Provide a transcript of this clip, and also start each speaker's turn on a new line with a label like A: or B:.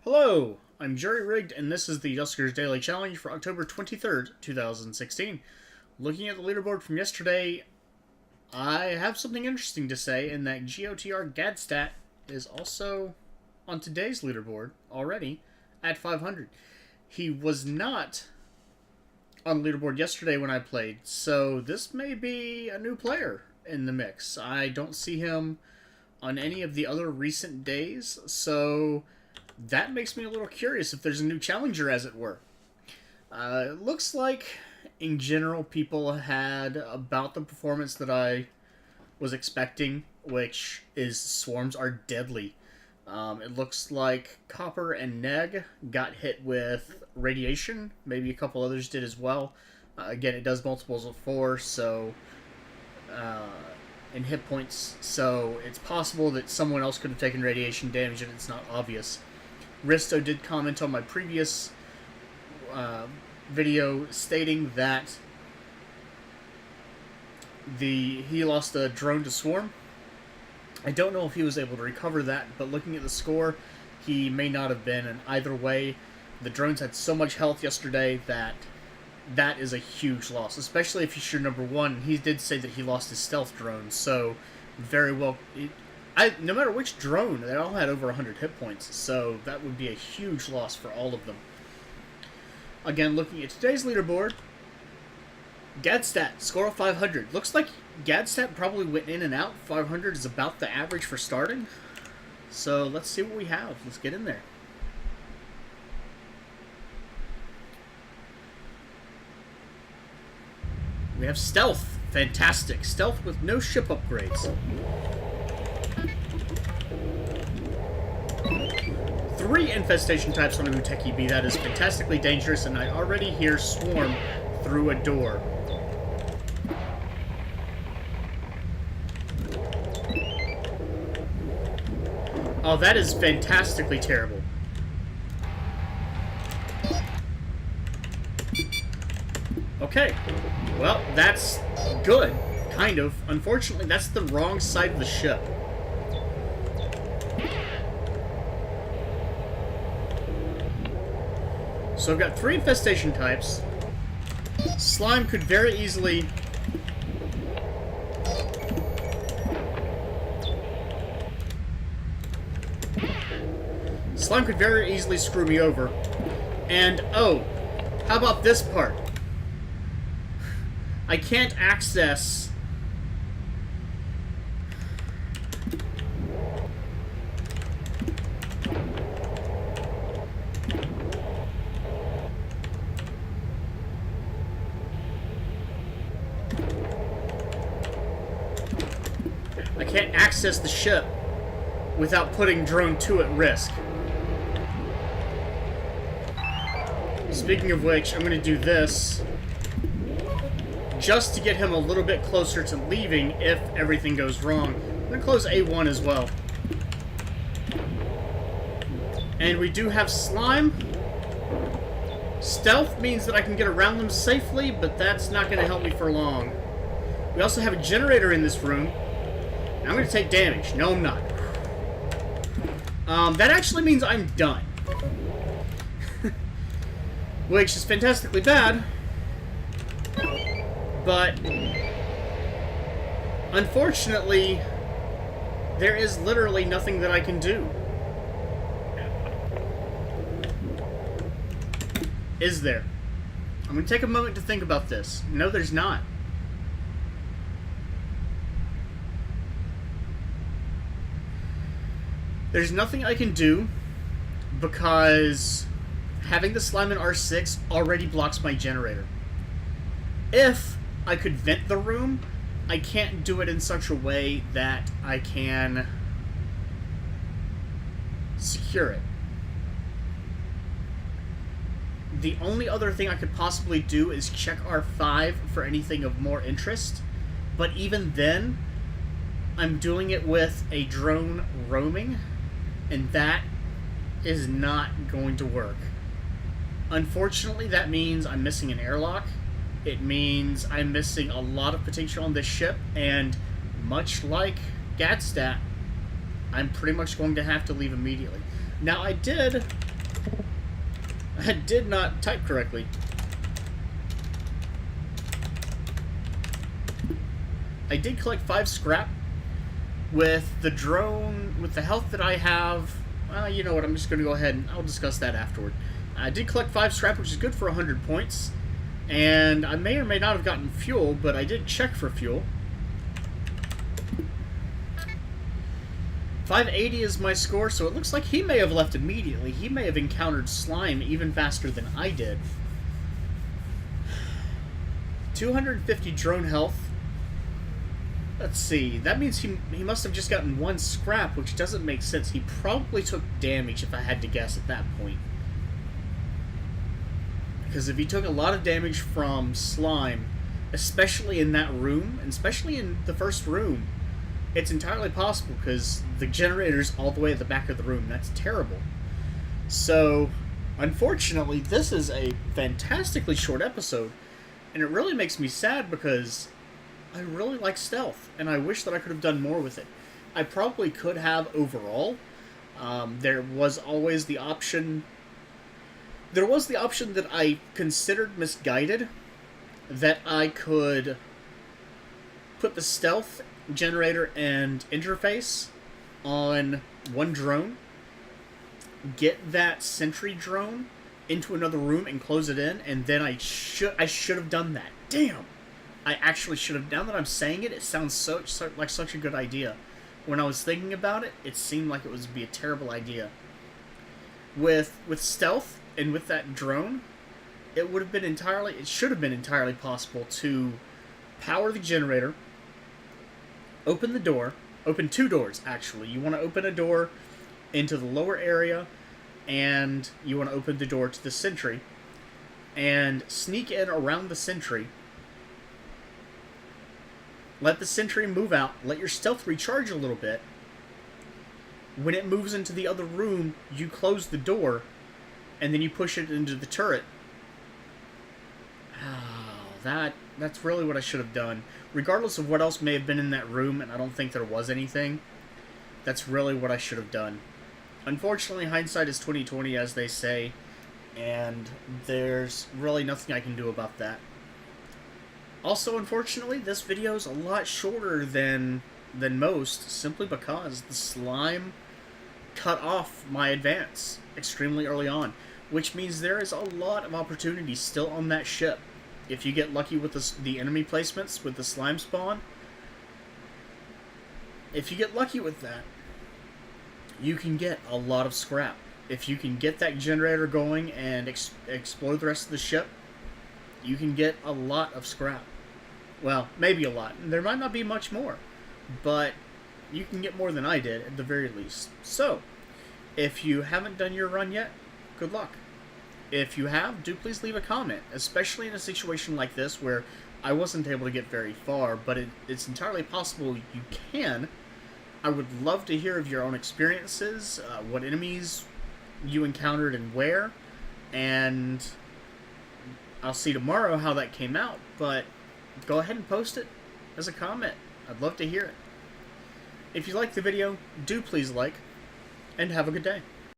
A: Hello, I'm Jerry Rigged, and this is the Duskers Daily Challenge for October 23rd, 2016. Looking at the leaderboard from yesterday, I have something interesting to say in that GOTR Gadstat is also on today's leaderboard already at 500. He was not on the leaderboard yesterday when I played, so this may be a new player in the mix. I don't see him on any of the other recent days, so that makes me a little curious if there's a new challenger, as it were. It looks like, in general, people had about the performance that I was expecting, which is swarms are deadly. It looks like Copper and Neg got hit with radiation. Maybe a couple others did as well. Again, it does multiples of 4, so in hit points, so it's possible that someone else could have taken radiation damage and it's not obvious. Risto did comment on my previous video stating that he lost a drone to swarm. I don't know if he was able to recover that, but looking at the score, he may not have been, and either way, the drones had so much health yesterday that is a huge loss, especially if he's your number one. He did say that he lost his stealth drone, so very well... no matter which drone, they all had over 100 hit points, so that would be a huge loss for all of them. Again, looking at today's leaderboard, Gadstat, score of 500. Looks like Gadstat probably went in and out. 500 is about the average for starting. So let's see what we have. Let's get in there. We have Stealth. Fantastic. Stealth with no ship upgrades. 3 infestation types on a Muteki B. That is fantastically dangerous, and I already hear Swarm through a door. Oh, that is fantastically terrible. Okay. Well, that's good. Kind of. Unfortunately, that's the wrong side of the ship. So I've got 3 infestation types. Slime could very easily... Slime could very easily screw me over. And, oh, how about this part? I can't access... I can't access the ship without putting Drone 2 at risk. Speaking of which, I'm going to do this just to get him a little bit closer to leaving if everything goes wrong. I'm going to close A1 as well. And we do have Slime. Stealth means that I can get around them safely, but that's not going to help me for long. We also have a generator in this room. I'm going to take damage. No, I'm not. That actually means I'm done. Which is fantastically bad. But, unfortunately, there is literally nothing that I can do. Is there? I'm going to take a moment to think about this. No, there's not. There's nothing I can do because having the slime in R6 already blocks my generator. If I could vent the room, I can't do it in such a way that I can secure it. The only other thing I could possibly do is check R5 for anything of more interest, but even then, I'm doing it with a drone roaming, and that is not going to work. Unfortunately, that means I'm missing an airlock. It means I'm missing a lot of potential on this ship, and much like Gadstat, I'm pretty much going to have to leave immediately. Now, I did I did not type correctly. I did collect 5 scrap. With the drone, with the health that I have, you know what, I'm just going to go ahead and I'll discuss that afterward. I did collect 5 scrap, which is good for 100 points. And I may or may not have gotten fuel, but I did check for fuel. 580 is my score, so it looks like he may have left immediately. He may have encountered slime even faster than I did. 250 drone health. Let's see, that means he must have just gotten 1 scrap, which doesn't make sense. He probably took damage, if I had to guess at that point. Because if he took a lot of damage from slime, especially in that room, and especially in the first room, it's entirely possible, because the generator's all the way at the back of the room. That's terrible. So, unfortunately, this is a fantastically short episode, and it really makes me sad because I really like stealth, and I wish that I could have done more with it. I probably could have overall. There was always the option... There was the option that I considered misguided, that I could put the stealth, generator, and interface on one drone, get that sentry drone into another room and close it in, and then I should have done that. Damn! I actually should have. Now that I'm saying it, it sounds like such a good idea. When I was thinking about it, it seemed like it would be a terrible idea. With stealth and with that drone, it should have been entirely possible to power the generator, open the door, open 2 doors actually. You want to open a door into the lower area, and you want to open the door to the sentry, and sneak in around the sentry. Let the sentry move out, let your stealth recharge a little bit. When it moves into the other room, you close the door, and then you push it into the turret. Oh, that's really what I should have done. Regardless of what else may have been in that room, and I don't think there was anything, that's really what I should have done. Unfortunately, hindsight is 20/20, as they say, and there's really nothing I can do about that. Also, unfortunately, this video is a lot shorter than most, simply because the slime cut off my advance extremely early on, which means there is a lot of opportunity still on that ship. If you get lucky with the enemy placements with the slime spawn, if you get lucky with that, you can get a lot of scrap. If you can get that generator going and explode the rest of the ship, you can get a lot of scrap. Well, maybe a lot. There might not be much more, but you can get more than I did at the very least. So, if you haven't done your run yet, good luck. If you have, do please leave a comment, especially in a situation like this where I wasn't able to get very far, but it's entirely possible you can. I would love to hear of your own experiences, what enemies you encountered and where, and I'll see tomorrow how that came out, but go ahead and post it as a comment. I'd love to hear it. If you liked the video, do please like, and have a good day.